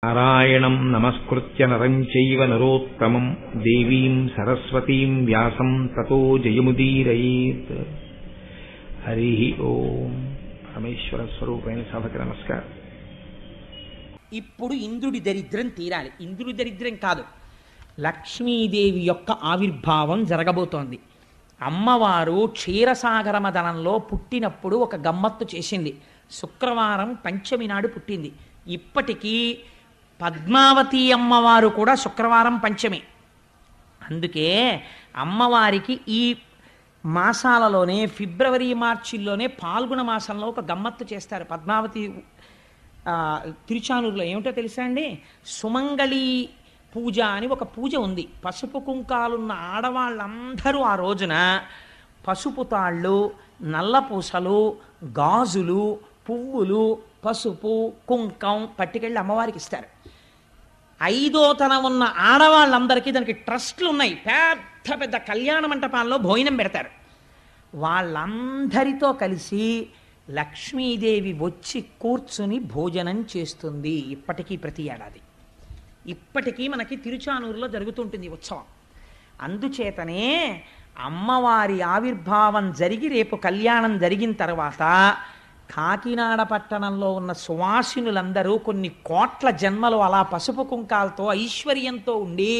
నారాయణం నమస్కృత్య నరం చైవ నరోత్తమం దేవీం సరస్వతీం వ్యాసం తతో జయముదీరయేత్. హరి ఓం. పరమేశ్వర స్వరూపైన సభకి నమస్కారం. ఇప్పుడు ఇంద్రుడి దరిద్రం తీరాలి. ఇంద్రుడి దరిద్రం కాదు, లక్ష్మీదేవి యొక్క ఆవిర్భావం జరగబోతోంది. అమ్మవారు క్షీరసాగర మదనంలో పుట్టినప్పుడు ఒక గమ్మత్తు చేసింది. శుక్రవారం పంచమి నాడు పుట్టింది. ఇప్పటికీ పద్మావతి అమ్మవారు కూడా శుక్రవారం పంచమి. అందుకే అమ్మవారికి ఈ మాసాలలోనే ఫిబ్రవరి మార్చిల్లోనే పాల్గొన మాసంలో ఒక గమ్మత్తు చేస్తారు. పద్మావతి తిరుచానూరులో ఏమిటో తెలుసా అండి, సుమంగళి పూజ అని ఒక పూజ ఉంది. పసుపు కుంకాలున్న ఆడవాళ్ళందరూ ఆ రోజున పసుపు తాళ్ళు, నల్లపూసలు, గాజులు, పువ్వులు, పసుపు కుంకం పట్టుకెళ్ళి అమ్మవారికి ఇస్తారు. 5వ తరం ఉన్న ఆడవాళ్ళందరికీ దానికి ట్రస్ట్లు ఉన్నాయి. పెద్ద పెద్ద కళ్యాణ మంటపాల్లో భోజనం పెడతారు. వాళ్ళందరితో కలిసి లక్ష్మీదేవి వచ్చి కూర్చుని భోజనం చేస్తుంది. ఇప్పటికీ ప్రతి ఏడాది ఇప్పటికీ మనకి తిరుచానూరులో జరుగుతుంటుంది ఉత్సవం. అందుచేతనే అమ్మవారి ఆవిర్భావం జరిగి రేపు కళ్యాణం జరిగిన తర్వాత కాకినాడ పట్టణంలో ఉన్న సువాసినులందరూ కొన్ని కోట్ల జన్మలు అలా పసుపు కుంకాలతో ఐశ్వర్యంతో ఉండి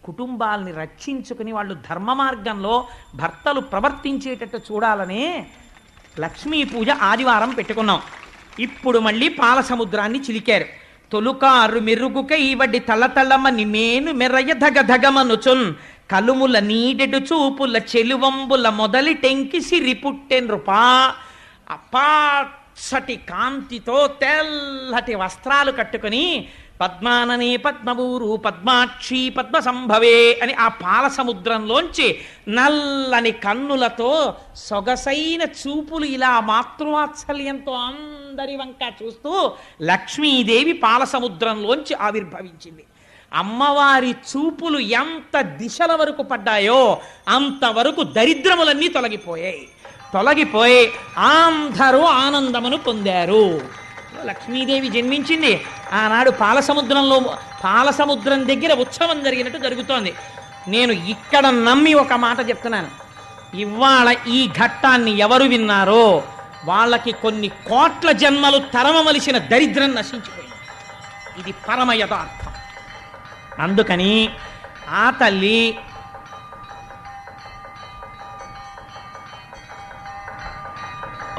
కుటుంబాలని రక్షించుకుని వాళ్ళు ధర్మ మార్గంలో భర్తలు ప్రవర్తించేటట్టు చూడాలని లక్ష్మీ పూజ ఆదివారం పెట్టుకున్నాం. ఇప్పుడు మళ్ళీ పాల సముద్రాన్ని చిలికారు. తొలుకారు మెరుగుకై వడ్డి తల్లతల్లమ నిమేను మెర్రయ ధగధగమనుచున్ కలుముల నీడెడు చూపుల చెలువంబుల మొదలి టెంకి సిరి పుట్టెన్రుపా. అపాసటి కాంతితో తెల్లటి వస్త్రాలు కట్టుకుని పద్మాననే పద్మవూరు పద్మాక్షి పద్మ సంభవే అని ఆ పాల సముద్రంలోంచి నల్లని కన్నులతో సొగసైన చూపులు ఇలా మాతృవాత్సల్యంతో అందరి వంక చూస్తూ లక్ష్మీదేవి పాల సముద్రంలోంచి ఆవిర్భవించింది. అమ్మవారి చూపులు ఎంత దిశల వరకు పడ్డాయో అంతవరకు దరిద్రములన్నీ తొలగిపోయి అందరూ ఆనందమును పొందారు. లక్ష్మీదేవి జన్మించింది. ఆనాడు పాల సముద్రం దగ్గర ఉత్సవం జరిగినట్టు జరుగుతోంది. నేను ఇక్కడ నమ్మి ఒక మాట చెప్తున్నాను. ఇవాళ ఈ ఘట్టాన్ని ఎవరు విన్నారో వాళ్ళకి కొన్ని కోట్ల జన్మలు తరమవలసిన దరిద్రం నశించిపోయింది. ఇది పరమ యథార్థం. అందుకని ఆ తల్లి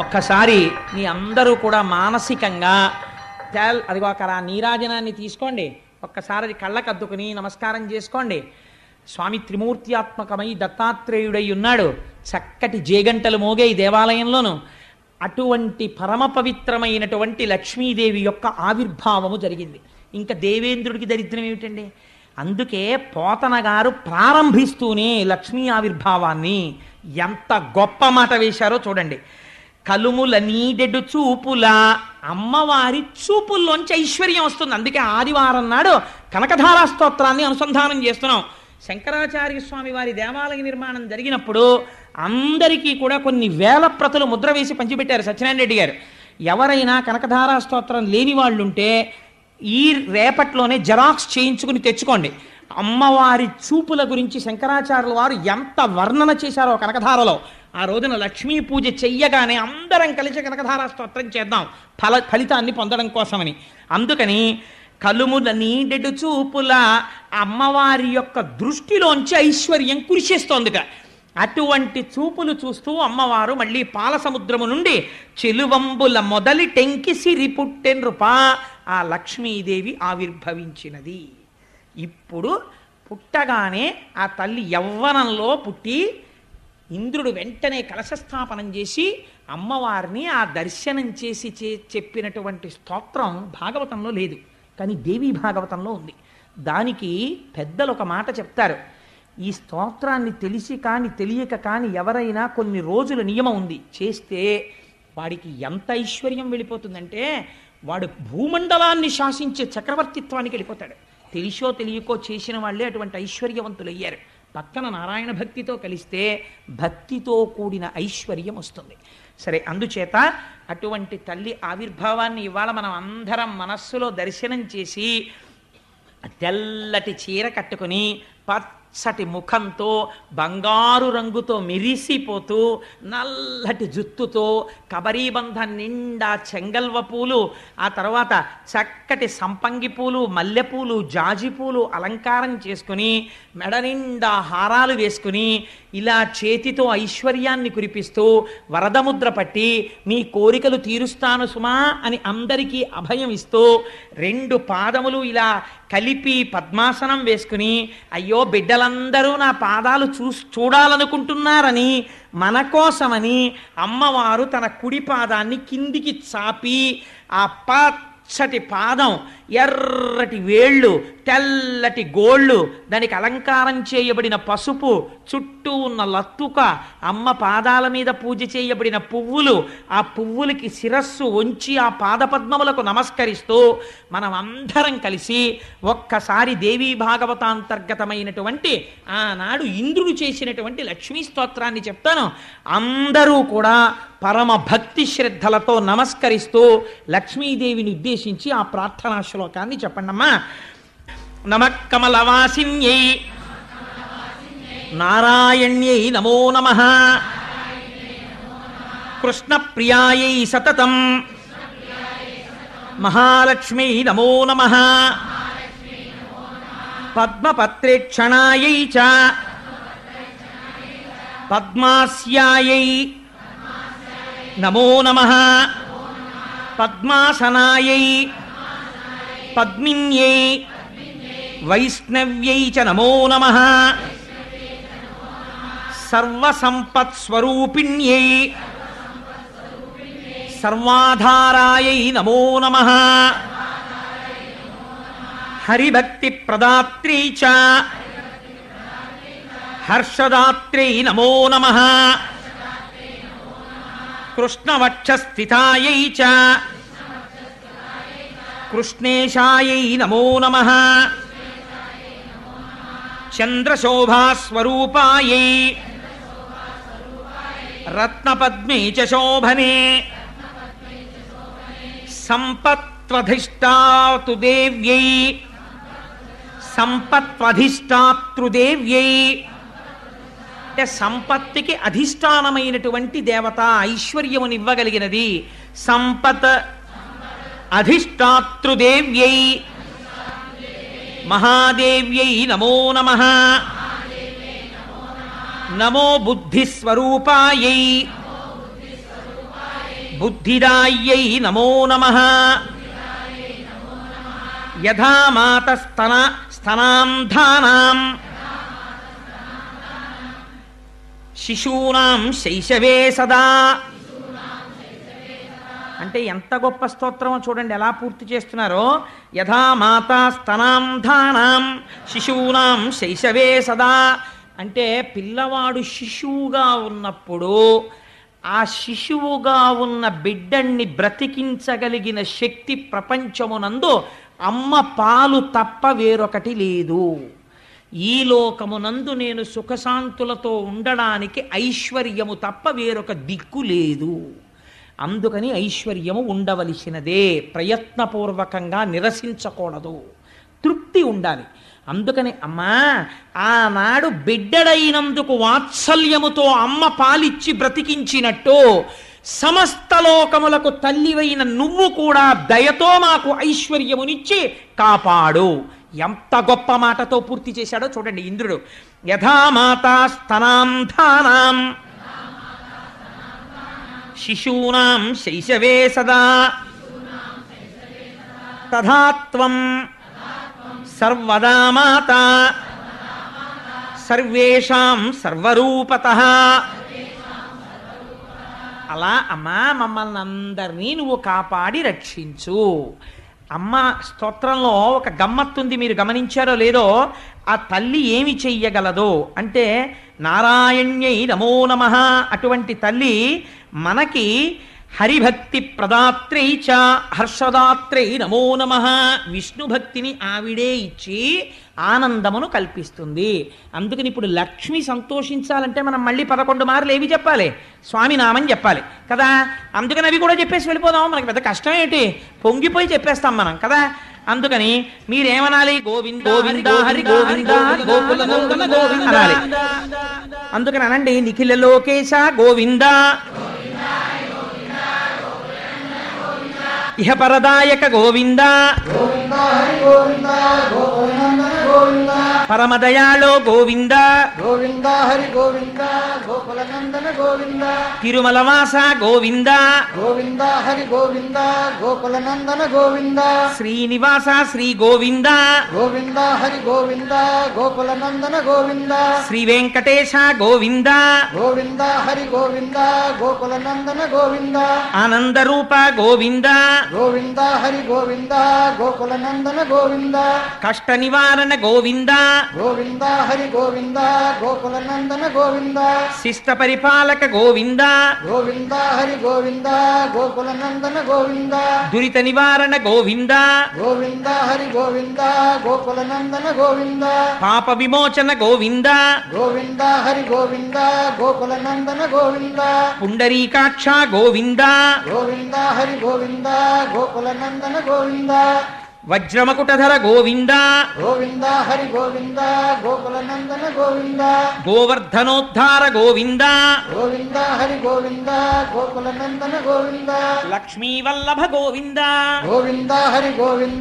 ఒక్కసారి మీ అందరూ కూడా మానసికంగా అదిగో అక్కడ నీరాజనాన్ని తీసుకోండి. ఒక్కసారి అది కళ్ళకద్దుకుని నమస్కారం చేసుకోండి. స్వామి త్రిమూర్త్యాత్మకమై దత్తాత్రేయుడై ఉన్నాడు. చక్కటి జేగంటలు మోగే ఈ దేవాలయంలోను. అటువంటి పరమ పవిత్రమైనటువంటి లక్ష్మీదేవి యొక్క ఆవిర్భావము జరిగింది. ఇంకా దేవేంద్రుడికి దరిద్రం ఏమిటండి? అందుకే పోతన గారు ప్రారంభిస్తూనే లక్ష్మీ ఆవిర్భావాన్ని ఎంత గొప్ప మాట వేశారో చూడండి. కలుముల నీడెడు చూపుల, అమ్మవారి చూపుల్లోంచి ఐశ్వర్యం వస్తుంది. అందుకే ఆదివారం నాడు కనకధారా స్తోత్రాన్ని అనుసంధానం చేస్తున్నాం. శంకరాచార్య స్వామి వారి దేవాలయ నిర్మాణం జరిగినప్పుడు అందరికీ కూడా కొన్ని వేల ప్రతులు ముద్ర వేసి పంచిపెట్టారు సత్యనారాయణ రెడ్డి గారు. ఎవరైనా కనకధారా స్తోత్రం లేని వాళ్ళు ఉంటే ఈ రేపట్లోనే జెరాక్స్ చేయించుకుని తెచ్చుకోండి. అమ్మవారి చూపుల గురించి శంకరాచార్యుల వారు ఎంత వర్ణన చేశారో కనకధారలో. ఆ రోజున లక్ష్మీ పూజ చెయ్యగానే అందరం కలిసి కనకధారా స్తోత్రం చేద్దాం ఫలితాన్ని పొందడం కోసమని. అందుకని కలుముల నీడెడు చూపుల, అమ్మవారి యొక్క దృష్టిలోంచి ఐశ్వర్యం కురిసేస్తోందిట. అటువంటి చూపులు చూస్తూ అమ్మవారు మళ్ళీ పాల సముద్రము నుండి చెలువంబుల మొదలి టెంకి సిరి పుట్టెన్రుపా ఆ లక్ష్మీదేవి ఆవిర్భవించినది. ఇప్పుడు పుట్టగానే ఆ తల్లి యవ్వనంలో పుట్టి ఇంద్రుడు వెంటనే కలశస్థాపనం చేసి అమ్మవారిని ఆ దర్శనం చేసి చెప్పినటువంటి స్తోత్రం భాగవతంలో లేదు, కానీ దేవీ భాగవతంలో ఉంది. దానికి పెద్దలు ఒక మాట చెప్తారు. ఈ స్తోత్రాన్ని తెలిసి కానీ తెలియక కానీ ఎవరైనా కొన్ని రోజుల నియమం ఉంది చేస్తే వాడికి ఎంత ఐశ్వర్యం వెళ్ళిపోతుందంటే వాడు భూమండలాన్ని శాసించే చక్రవర్తిత్వానికి వెళ్ళిపోతాడు. తెలిసో తెలియకో చేసిన వాళ్ళే అటువంటి ఐశ్వర్యవంతులయ్యారు. పక్కన నారాయణ భక్తితో కలిస్తే భక్తితో కూడిన ఐశ్వర్యం వస్తుంది. సరే, అందుచేత అటువంటి తల్లి ఆవిర్భావాన్ని ఇవాళ మనం అందరం మనస్సులో దర్శనం చేసి తెల్లటి చీర కట్టుకుని పచ్చటి ముఖంతో బంగారు రంగుతో మెరిసిపోతూ నల్లటి జుత్తుతో కబరీబంధం నిండా చెంగల్వ పూలు, ఆ తర్వాత చక్కటి సంపంగి పూలు, మల్లెపూలు, జాజి పూలు అలంకారం చేసుకుని మెడ నిండా హారాలు వేసుకుని ఇలా చేతితో ఐశ్వర్యాన్ని కురిపిస్తూ వరదముద్ర పట్టి మీ కోరికలు తీరుస్తాను సుమా అని అందరికీ అభయం ఇస్తూ 2 పాదములు ఇలా కలిపి పద్మాసనం వేసుకుని అయ్యో బిడ్డలందరూ నా పాదాలు చూడాలనుకుంటున్నారని మన కోసమని అమ్మవారు తన కుడి పాదాన్ని కిందికి చాపి ఆ పచ్చటి పాదం, ఎర్రటి వేళ్ళు, తెల్లటి గోళ్ళు, దానికి అలంకారం చేయబడిన పసుపు, చుట్టూ ఉన్న లత్తుక, అమ్మ పాదాల మీద పూజ చేయబడిన పువ్వులు, ఆ పువ్వులకి శిరస్సు వంచి ఆ పాదపద్మములకు నమస్కరిస్తూ మనం అందరం కలిసి ఒక్కసారి దేవీ భాగవతాంతర్గతమైనటువంటి ఆనాడు ఇంద్రుడు చేసినటువంటి లక్ష్మీ స్తోత్రాన్ని చెప్తాను. అందరూ కూడా పరమ భక్తి శ్రద్ధలతో నమస్కరిస్తూ లక్ష్మీదేవిని ఉద్దేశించి ఆ ప్రార్థనా శ్లోకాన్ని చెప్పండమ్మా. నమః కమలవాసిన్యై నారాయణ్యై నమో నమః కృష్ణప్రియాయై సతతం మహాలక్ష్మీ నమో నమః పద్మపత్రేక్షణాయై చ పద్మాస్యాయై నమో నమః పద్మాసనాయై పద్మిన్యై వైష్ణవ్యై చ నమో నమః సర్వసంపత్స్వరూపిణ్యై సర్వాధారాయై నమో నమః హరిభక్తి ప్రదాత్రీ చ హర్షదాత్ర్యై నమో నమః కృష్ణవక్షస్థితాయై చ కృష్ణేశాయై నమో నమః చంద్రశోభాస్వరూపాయై రత్నపద్మే చ శోభనే సంపత్వధిష్టాతృదేవ్యై సంపత్వధిష్టాతృదేవ్యై అంటే సంపత్తికి అధిష్టానమైనటువంటి దేవత, ఐశ్వర్యమునివ్వగలిగినది. సంపత్ అధిష్టాతృదేవ్యై మహాదేవ్యై నమో నమః నమో బుద్ధిస్వరూపాయై బుద్ధిదాయ్యై నమో నమః యథా మాతస్తనాంధానాం శిశూనాం శైశవే సదా. అంటే ఎంత గొప్ప స్తోత్రమో చూడండి, ఎలా పూర్తి చేస్తున్నారో. యథా మాతా స్తనాంధానాం శిశూనాం శైశవే సదా అంటే పిల్లవాడు శిశువుగా ఉన్నప్పుడు ఆ శిశువుగా ఉన్న బిడ్డణ్ణి బ్రతికించగలిగిన శక్తి ప్రపంచమునందు అమ్మ పాలు తప్ప వేరొకటి లేదు. ఈ లోకమునందు నేను సుఖశాంతులతో ఉండడానికి ఐశ్వర్యము తప్ప వేరొక దిక్కు లేదు. అందుకని ఐశ్వర్యము ఉండవలసినదే, ప్రయత్నపూర్వకంగా నిరసించకూడదు, తృప్తి ఉండాలి. అందుకని అమ్మా ఆనాడు బిడ్డడైనందుకు వాత్సల్యముతో అమ్మ పాలిచ్చి బ్రతికించినట్టు సమస్త లోకములకు తల్లివైన నువ్వు కూడా దయతో మాకు ఐశ్వర్యమునిచ్చి కాపాడు. ఎంత గొప్ప మాటతో పూర్తి చేశాడో చూడండి ఇంద్రుడు. యథా మాతా స్తనాంధానాం శిశూనాం శైశవే సదా తథా త్వం సర్వదా మాతా సర్వేషాం సర్వరూపతః. అలా అమ్మా మమ్మల్ని అందరినీ నువ్వు కాపాడి రక్షించు. అమ్మ స్తోత్రంలో ఒక గమ్మత్తుంది, మీరు గమనించారో లేదో. ఆ తల్లి ఏమి చెయ్యగలదో అంటే నారాయణ్యై నమో నమః అటువంటి తల్లి మనకి హరిభక్తి ప్రదాత్రై చ హర్షదాత్రై నమో నమః విష్ణుభక్తిని ఆవిడే ఇచ్చి ఆనందమును కల్పిస్తుంది. అందుకని ఇప్పుడు లక్ష్మి సంతోషించాలంటే మనం మళ్ళీ 11 మార్లు ఏవి చెప్పాలి? స్వామి నామం చెప్పాలి కదా. అందుకని అవి కూడా చెప్పేసి వెళ్ళిపోదాం, మనకి పెద్ద కష్టం ఏంటి, పొంగిపోయి చెప్పేస్తాం మనం కదా. అందుకని మీరేమనాలి? గోవింద గోవింద హరి గోవింద గోకుల నందన గోవింద అనాలి. అందుకని అనండి, నిఖిల లోకేశ గోవింద, ఇహ పరదాయక గోవింద, పరమదయాళో గోవింద, గోవింద హరి గోవింద గోకుల నందన గోవింద, తిరుమలవాస గోవింద, గోవింద హరి గోవింద గోకుల నందన గోవింద, శ్రీనివాస శ్రీ గోవింద, గోవింద హరి గోవింద గోకుల నందన గోవింద, శ్రీ వెంకటేశ గోవింద, గోవింద హరి గోవింద గోకుల నందన గోవింద, ఆనందరూప గోవింద, గోవింద హరి గోవింద గోకుల నందన గోవింద, కష్ట నివారణ గోవింద, గోవింద హరి గోవింద గోకుల నందన గోవింద, శిష్ట పరిపాలక గోవింద, గోవింద హరి గోవింద గోకుల నందన గోవింద, దురిత నివారణ గోవింద, గోవింద హరి గోవింద గోకుల నందన గోవింద, పాప విమోచన గోవింద, గోవింద హరి గోవింద గోకుల నందన గోవింద, పుండరీకాక్ష గోవింద, గోవింద హరి గోవింద గోకుల నందన గోవింద, వజ్రమకుటధర గోవింద, గోవింద హరి గోవింద గోకుల నందన గోవింద, గోవర్ధనోద్ధార గోవింద, గోవింద హరి గోవింద గోకుల నందన గోవింద, లక్ష్మీ వల్లభ గోవింద. గోవింద హరి గోవింద